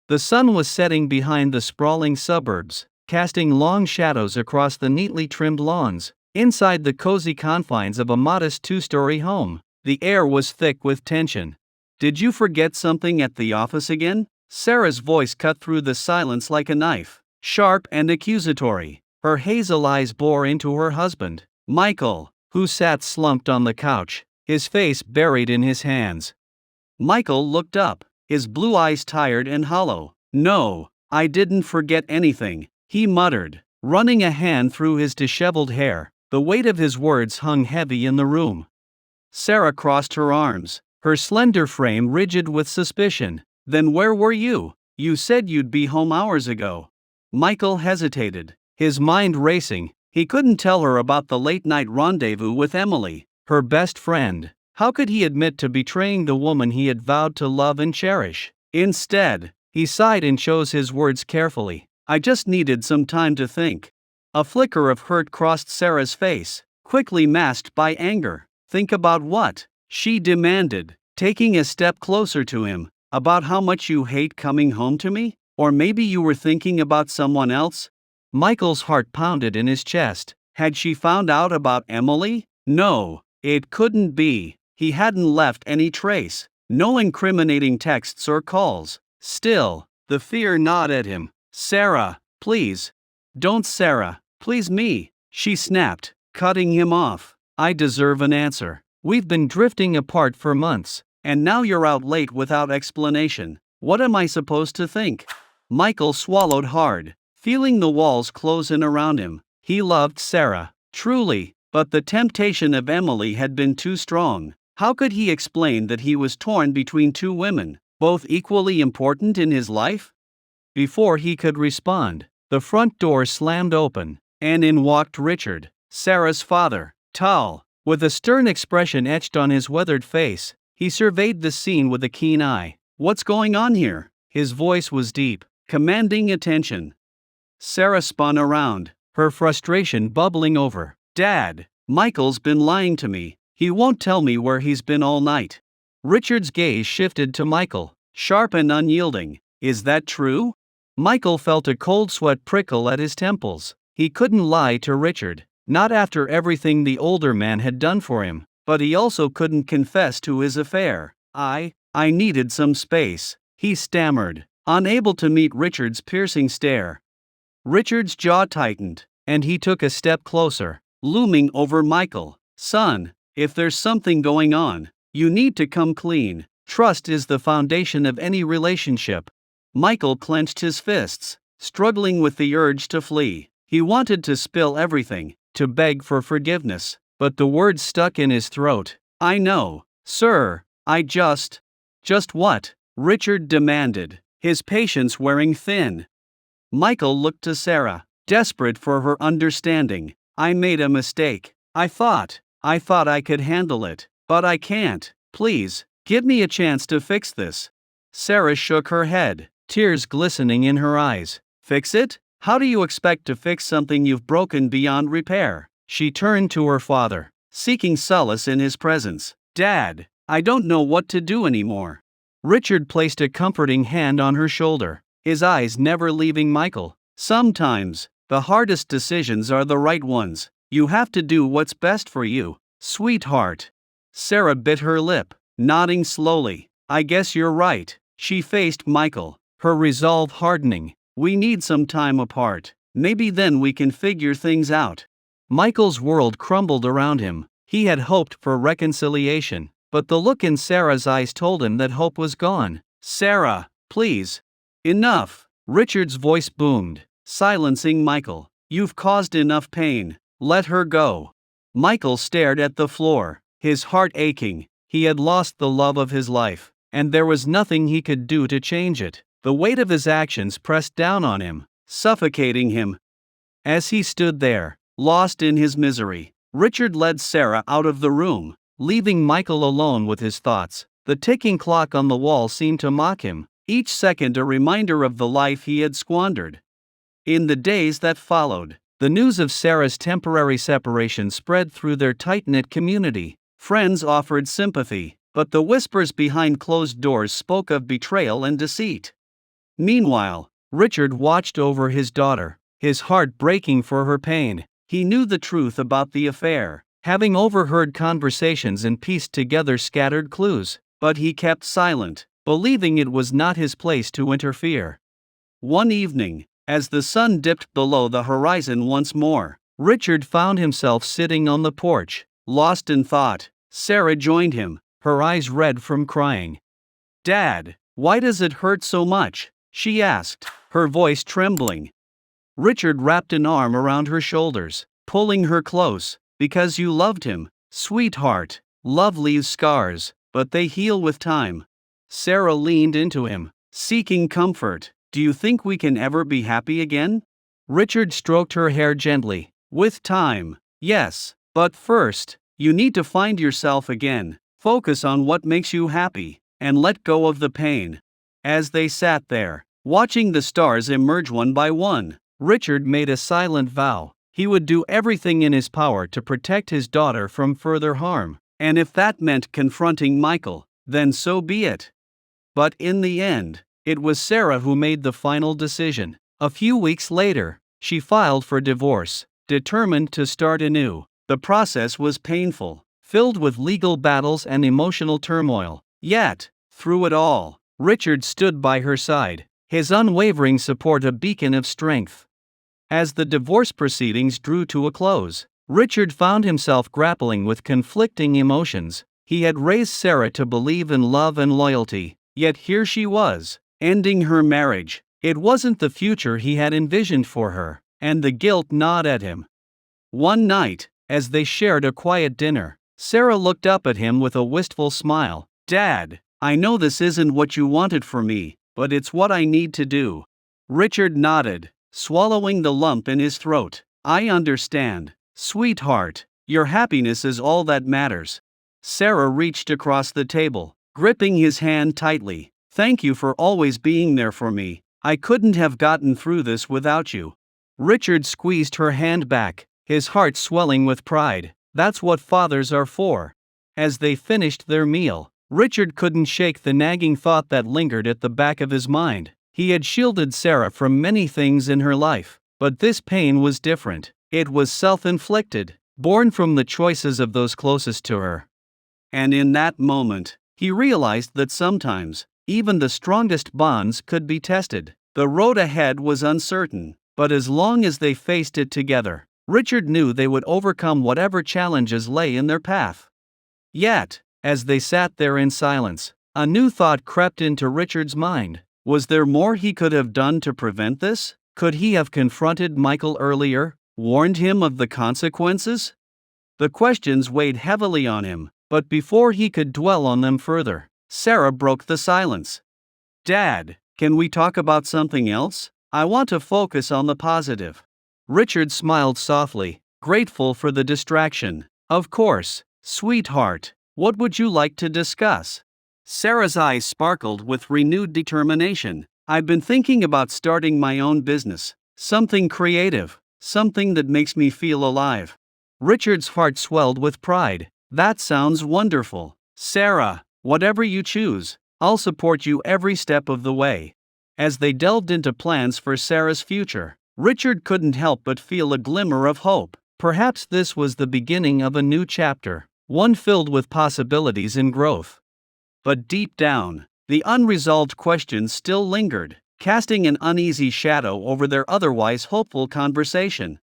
The sun was setting behind the sprawling suburbs, casting long shadows across the neatly trimmed lawns. Inside the cozy confines of a modest two-story home, the air was thick with tension. "Did you forget something at the office again?" Sarah's voice cut through the silence like a knife, sharp and accusatory. Her hazel eyes bore into her husband, Michael, who sat slumped on the couch, his face buried in his hands. Michael looked up, his blue eyes tired and hollow. "No, I didn't forget anything," he muttered, running a hand through his disheveled hair. The weight of his words hung heavy in the room. Sarah crossed her arms, her slender frame rigid with suspicion. "Then where were you? You said you'd be home hours ago." Michael hesitated, his mind racing. He couldn't tell her about the late-night rendezvous with Emily, her best friend. How could he admit to betraying the woman he had vowed to love and cherish? Instead, he sighed and chose his words carefully. "I just needed some time to think." A flicker of hurt crossed Sarah's face, quickly masked by anger. "Think about what?" she demanded, taking a step closer to him. "About how much you hate coming home to me? Or maybe you were thinking about someone else?" Michael's heart pounded in his chest. Had she found out about Emily? No, it couldn't be. He hadn't left any trace, no incriminating texts or calls. Still, the fear gnawed at him. "Sarah, please. Don't, Sarah, please me," she snapped, cutting him off. "I deserve an answer. We've been drifting apart for months, and now you're out late without explanation. What am I supposed to think?" Michael swallowed hard, feeling the walls close in around him. He loved Sarah, truly, but the temptation of Emily had been too strong. How could he explain that he was torn between two women, both equally important in his life? Before he could respond, the front door slammed open, and in walked Richard, Sarah's father, tall, with a stern expression etched on his weathered face. He surveyed the scene with a keen eye. "What's going on here?" His voice was deep, commanding attention. Sarah spun around, her frustration bubbling over. "Dad, Michael's been lying to me. He won't tell me where he's been all night." Richard's gaze shifted to Michael, sharp and unyielding. "Is that true?" Michael felt a cold sweat prickle at his temples. He couldn't lie to Richard, not after everything the older man had done for him, but he also couldn't confess to his affair. I needed some space," he stammered, unable to meet Richard's piercing stare. Richard's jaw tightened, and he took a step closer, looming over Michael. "Son, if there's something going on, you need to come clean. Trust is the foundation of any relationship." Michael clenched his fists, struggling with the urge to flee. He wanted to spill everything, to beg for forgiveness, but the words stuck in his throat. "I know, sir, I just what?" Richard demanded, his patience wearing thin. Michael looked to Sarah, desperate for her understanding. "I made a mistake. I thought I could handle it, but I can't. Please, give me a chance to fix this." Sarah shook her head, tears glistening in her eyes. "Fix it? How do you expect to fix something you've broken beyond repair?" She turned to her father, seeking solace in his presence. "Dad, I don't know what to do anymore." Richard placed a comforting hand on her shoulder, his eyes never leaving Michael. "Sometimes, the hardest decisions are the right ones. You have to do what's best for you, sweetheart." Sarah bit her lip, nodding slowly. "I guess you're right." She faced Michael, her resolve hardening. "We need some time apart. Maybe then we can figure things out." Michael's world crumbled around him. He had hoped for reconciliation, but the look in Sarah's eyes told him that hope was gone. "Sarah, please. Enough." Richard's voice boomed, silencing Michael. "You've caused enough pain. Let her go." Michael stared at the floor, his heart aching. He had lost the love of his life, and there was nothing he could do to change it. The weight of his actions pressed down on him, suffocating him. As he stood there, lost in his misery, Richard led Sarah out of the room, leaving Michael alone with his thoughts. The ticking clock on the wall seemed to mock him, each second a reminder of the life he had squandered. In the days that followed, the news of Sarah's temporary separation spread through their tight-knit community. Friends offered sympathy, but the whispers behind closed doors spoke of betrayal and deceit. Meanwhile, Richard watched over his daughter, his heart breaking for her pain. He knew the truth about the affair, having overheard conversations and pieced together scattered clues, but he kept silent, believing it was not his place to interfere. One evening, as the sun dipped below the horizon once more, Richard found himself sitting on the porch, lost in thought. Sarah joined him, her eyes red from crying. "Dad, why does it hurt so much?" she asked, her voice trembling. Richard wrapped an arm around her shoulders, pulling her close. "Because you loved him, sweetheart. Love leaves scars, but they heal with time." Sarah leaned into him, seeking comfort. "Do you think we can ever be happy again?" Richard stroked her hair gently. "With time, yes. But first, you need to find yourself again. Focus on what makes you happy, and let go of the pain." As they sat there, watching the stars emerge one by one, Richard made a silent vow. He would do everything in his power to protect his daughter from further harm, and if that meant confronting Michael, then so be it. But in the end, it was Sarah who made the final decision. A few weeks later, she filed for divorce, determined to start anew. The process was painful, filled with legal battles and emotional turmoil. Yet, through it all, Richard stood by her side, his unwavering support a beacon of strength. As the divorce proceedings drew to a close, Richard found himself grappling with conflicting emotions. He had raised Sarah to believe in love and loyalty, yet here she was, ending her marriage. It wasn't the future he had envisioned for her, and the guilt gnawed at him. One night, as they shared a quiet dinner, Sarah looked up at him with a wistful smile. "Dad, I know this isn't what you wanted for me, but it's what I need to do." Richard nodded, swallowing the lump in his throat. "I understand, sweetheart. Your happiness is all that matters." Sarah reached across the table, gripping his hand tightly. "Thank you for always being there for me. I couldn't have gotten through this without you." Richard squeezed her hand back, his heart swelling with pride. "That's what fathers are for." As they finished their meal, Richard couldn't shake the nagging thought that lingered at the back of his mind. He had shielded Sarah from many things in her life, but this pain was different. It was self-inflicted, born from the choices of those closest to her. And in that moment, he realized that sometimes, even the strongest bonds could be tested. The road ahead was uncertain, but as long as they faced it together, Richard knew they would overcome whatever challenges lay in their path. Yet, as they sat there in silence, a new thought crept into Richard's mind. Was there more he could have done to prevent this? Could he have confronted Michael earlier, warned him of the consequences? The questions weighed heavily on him, but before he could dwell on them further, Sarah broke the silence. "Dad, can we talk about something else? I want to focus on the positive." Richard smiled softly, grateful for the distraction. "Of course, sweetheart. What would you like to discuss?" Sarah's eyes sparkled with renewed determination. "I've been thinking about starting my own business, something creative, something that makes me feel alive." Richard's heart swelled with pride. "That sounds wonderful. Sarah, whatever you choose, I'll support you every step of the way." As they delved into plans for Sarah's future, Richard couldn't help but feel a glimmer of hope. Perhaps this was the beginning of a new chapter, one filled with possibilities and growth. But deep down, the unresolved questions still lingered, casting an uneasy shadow over their otherwise hopeful conversation.